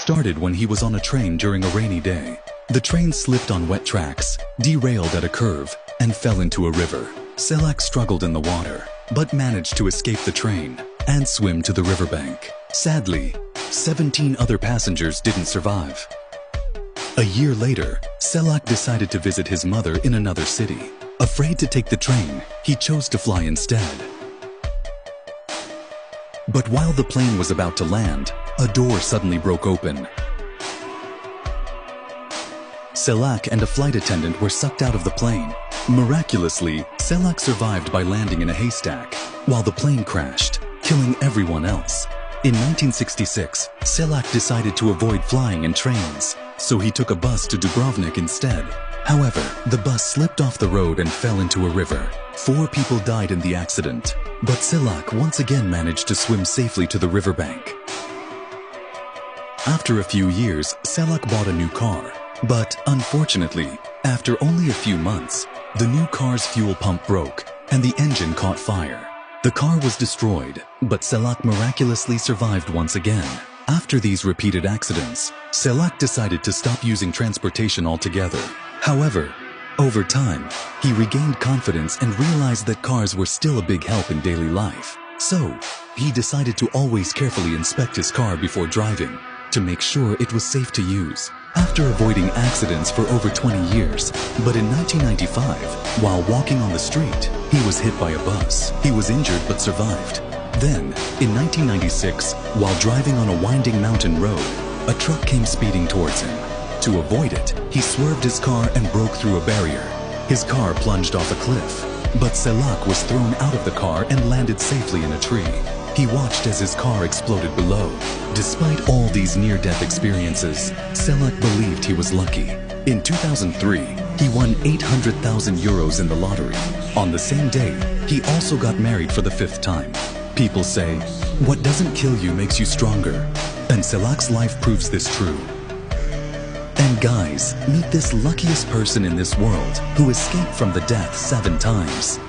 started when he was on a train during a rainy day. The train slipped on wet tracks, derailed at a curve, and fell into a river. Salak struggled in the water, but managed to escape the train and swim to the riverbank. Sadly, 17 other passengers didn't survive. A year later, Salak decided to visit his mother in another city. Afraid to take the train, he chose to fly instead. But while the plane was about to land, a door suddenly broke open. Salak and a flight attendant were sucked out of the plane. Miraculously, Salak survived by landing in a haystack, while the plane crashed, killing everyone else. In 1966, Salak decided to avoid flying in trains, so he took a bus to Dubrovnik instead. However, the bus slipped off the road and fell into a river. 4 people died in the accident, but Salak once again managed to swim safely to the riverbank. After a few years, Salak bought a new car. But unfortunately, after only a few months, the new car's fuel pump broke and the engine caught fire. The car was destroyed, but Salak miraculously survived once again. After these repeated accidents, Salak decided to stop using transportation altogether. However, over time, he regained confidence and realized that cars were still a big help in daily life. So, he decided to always carefully inspect his car before driving to make sure it was safe to use. After avoiding accidents for over 20 years, but in 1995, while walking on the street, he was hit by a bus. He was injured but survived. Then, in 1996, while driving on a winding mountain road, a truck came speeding towards him. To avoid it, he swerved his car and broke through a barrier. His car plunged off a cliff, but Salak was thrown out of the car and landed safely in a tree. He watched as his car exploded below. Despite all these near-death experiences, Salak believed he was lucky. In 2003, he won 800,000 euros in the lottery. On the same day, he also got married for the 5th time. People say, what doesn't kill you makes you stronger. And Salak's life proves this true. And guys, meet this luckiest person in this world who escaped from the death 7 times.